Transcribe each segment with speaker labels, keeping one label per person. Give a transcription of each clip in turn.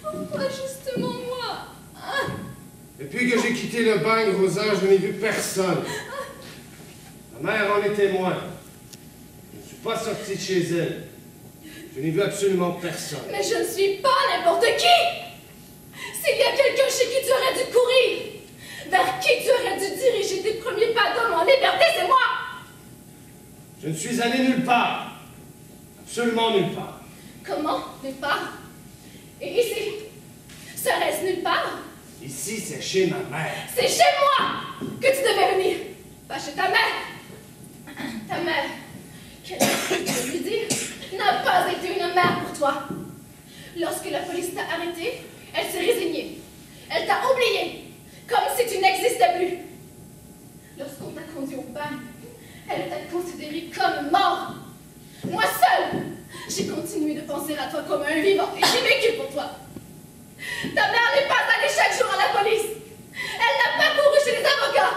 Speaker 1: Pourquoi justement Depuis que j'ai quitté le bagne, Rosa, je n'ai vu personne. Ma mère en est témoin. Je ne suis pas sorti de chez elle. Je n'ai vu absolument personne.
Speaker 2: Mais je ne suis pas n'importe qui! S'il y a quelqu'un chez qui tu aurais dû courir, vers qui tu aurais dû diriger tes premiers pas d'homme en liberté, c'est moi!
Speaker 1: Je ne suis allé nulle part. Absolument nulle part.
Speaker 2: Comment? Nulle part? Et ici? Serait-ce nulle part?
Speaker 1: Ici, c'est chez ma mère.
Speaker 2: C'est chez moi que tu devais venir, pas chez ta mère. Ta mère, quelle je lui dire, n'a pas été une mère pour toi. Lorsque la police t'a arrêté, elle s'est résignée. Elle t'a oublié, comme si tu n'existais plus. Lorsqu'on t'a conduit au bain, elle t'a considéré comme mort. Moi seule, j'ai continué de penser à toi comme un vivant et j'ai vécu pour toi. Ta mère n'est pas allée chaque jour à la police. Elle n'a pas couru chez les avocats.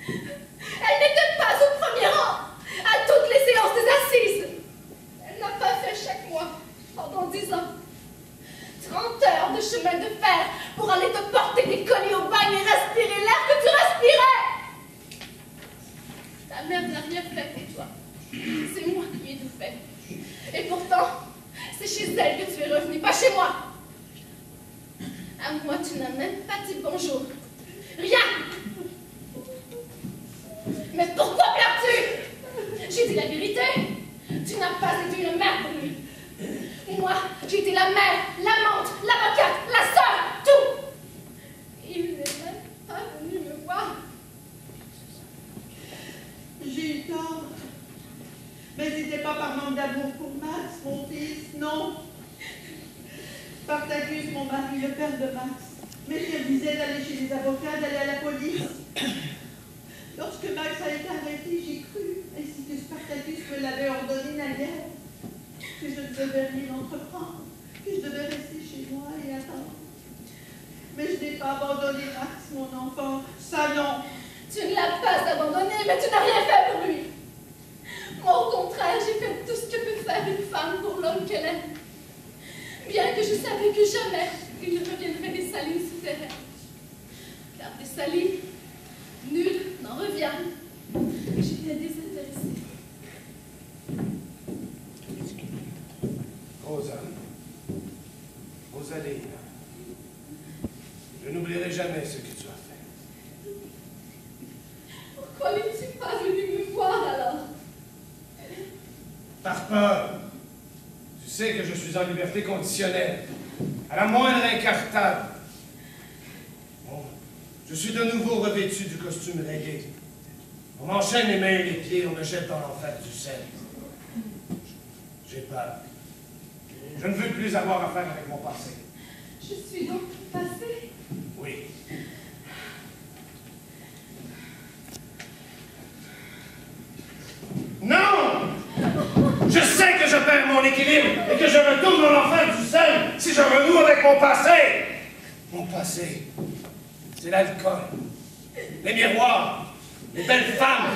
Speaker 2: Elle n'était pas au premier rang à toutes les séances des assises. Elle n'a pas fait chaque mois pendant 10 ans 30 heures de chemin de fer pour aller te porter des colis au bagne et respirer l'air que tu respirais. Ta mère n'a rien fait pour toi. C'est moi qui ai tout fait. Et pourtant, c'est chez elle que tu es revenu, pas chez moi. À moi, tu n'as même pas dit bonjour. Rien. Mais pourquoi pleures-tu? J'ai dit la vérité. Tu n'as pas été une mère pour lui. Moi, j'ai été la mère, l'amante, l'avocate, la sœur, tout. Il n'est même pas venu me voir.
Speaker 3: J'ai eu tort. Mais c'était pas par manque d'amour pour Max, mon fils, non. Spartacus, mon mari, le père de Max, m'interdisait d'aller chez les avocats, d'aller à la police. Lorsque Max a été arrêté, j'ai cru, ainsi que Spartacus me l'avait ordonné naguère, que je ne devais rien entreprendre, que je devais rester chez moi et attendre. Mais je n'ai pas abandonné Max, mon enfant, ça non.
Speaker 2: Tu ne l'as pas abandonné, mais tu n'as rien fait pour lui. Moi, au contraire, j'ai fait tout ce que peut faire une femme pour l'homme qu'elle aime. Bien que je savais que jamais il ne reviendrait des salines souterraines. Car des salines, nul n'en revient. J'étais désintéressée.
Speaker 1: Rosalie, je n'oublierai jamais ce que tu as fait.
Speaker 2: Pourquoi n'es-tu pas venu me voir alors?
Speaker 1: Par peur. Tu sais que je suis en liberté conditionnelle. À la moindre incartade. Bon, je suis de nouveau revêtu du costume rayé. On m'enchaîne les mains et les pieds, on me jette dans l'enfer du sel. J'ai peur. Je ne veux plus avoir affaire avec mon passé.
Speaker 2: Je suis donc passée?
Speaker 1: Oui. Non! Je sais que je perds mon équilibre et que je retourne dans l'enfer du sel si je renoue avec mon passé. Mon passé, c'est l'alcool, les miroirs, les belles femmes,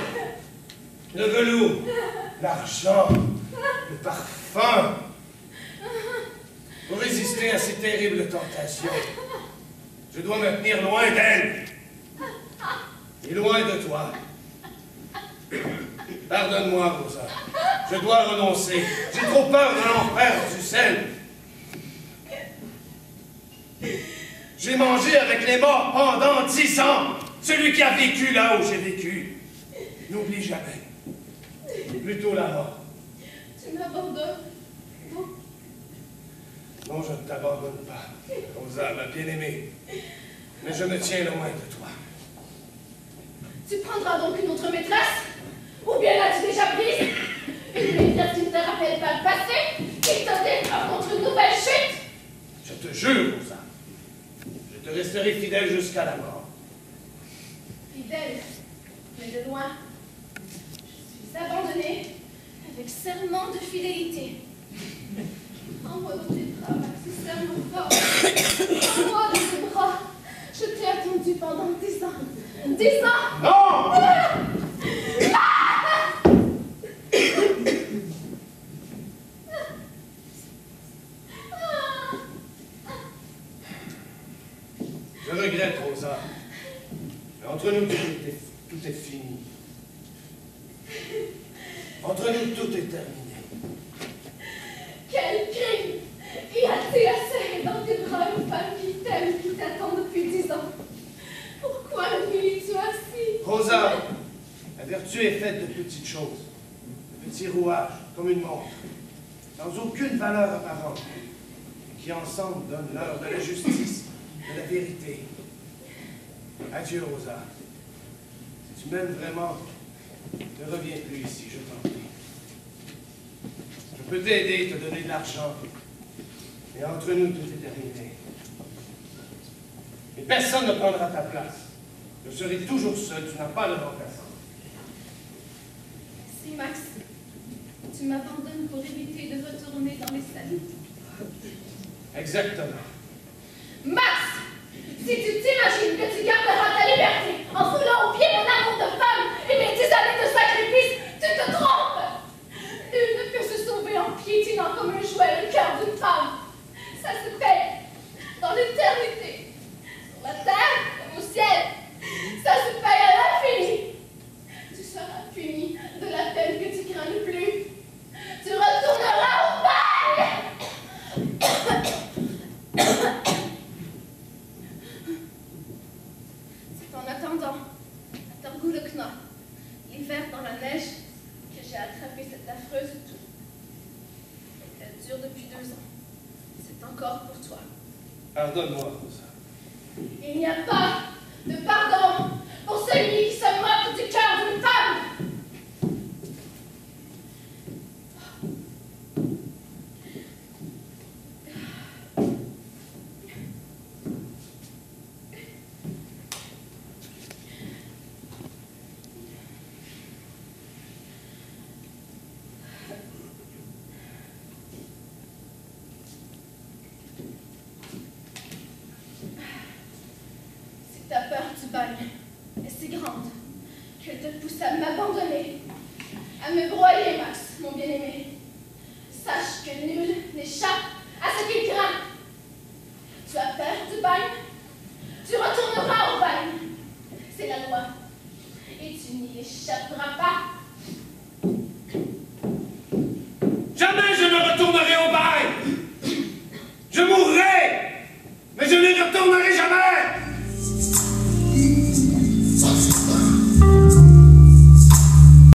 Speaker 1: le velours, l'argent, le parfum. Pour résister à ces terribles tentations, je dois me tenir loin d'elles et loin de toi. Pardonne-moi, Rosa. Je dois renoncer. J'ai trop peur de l'enfer du sel. J'ai mangé avec les morts pendant 10 ans. Celui qui a vécu là où j'ai vécu. N'oublie jamais. Plutôt la mort.
Speaker 2: Tu m'abandonnes? Non.
Speaker 1: Non, je ne t'abandonne pas, Rosa, ma bien-aimée. Mais je me tiens loin de toi.
Speaker 2: Tu prendras donc une autre maîtresse? Ou bien l'as-tu déjà prise? Une maîtresse qui ne te rappelle pas le passé? Qui te défend contre une nouvelle chute?
Speaker 1: Je te jure, Rosa. Je te resterai fidèle jusqu'à la mort.
Speaker 2: Fidèle, mais de loin. Je suis abandonnée avec serment de fidélité. Envoie dans tes bras, Max, ce serment fort. Envoie dans tes bras. Je t'ai attendu pendant 10 ans. 10 ans!
Speaker 1: Non! Je regrette, Rosa. Entre nous, tout est fini. Entre nous, tout est terminé.
Speaker 2: Quel crime! Y a-t-il à serrer dans tes bras une femme qui t'aime, qui t'attend depuis 10 ans? Pourquoi l'humilies-tu ainsi?
Speaker 1: Rosa, la vertu est faite de petites choses, de petits rouages, comme une montre, sans aucune valeur apparente, qui ensemble donnent l'heure de la justice, de la vérité. Adieu, Rosa. Si tu m'aimes vraiment, ne reviens plus ici, je t'en prie. Je peux t'aider, te donner de l'argent, mais entre nous, tout est terminé. Et personne ne prendra ta place. Je serai toujours seul, tu n'as pas de remplaçant.
Speaker 2: Si, Max, tu m'abandonnes pour éviter de retourner dans les salles.
Speaker 1: Exactement.
Speaker 2: Max! Si tu t'imagines que tu garderas ta liberté en foulant au pied mon amour de femme et mes 10 années de sacrifice, tu te trompes! Nul ne peut se sauver en piétinant comme un jouet le cœur d'une femme. Ça se paye dans l'éternité, sur la terre comme au ciel. Ça se paye à l'infini. Tu seras puni de la peine que tu crains le plus. Tu retourneras au bail! C'est en attendant, à Torgoulokna, l'hiver dans la neige, que j'ai attrapé cette affreuse toux. Elle dure depuis 2 ans. C'est encore pour toi.
Speaker 1: Pardonne-moi, Rosa.
Speaker 2: Il n'y a pas de pardon pour celui qui se moque du cœur d'une femme. Ta peur du bagne est si grande qu'elle te pousse à m'abandonner, à me broyer, Max, mon bien-aimé. Sache que nul n'échappe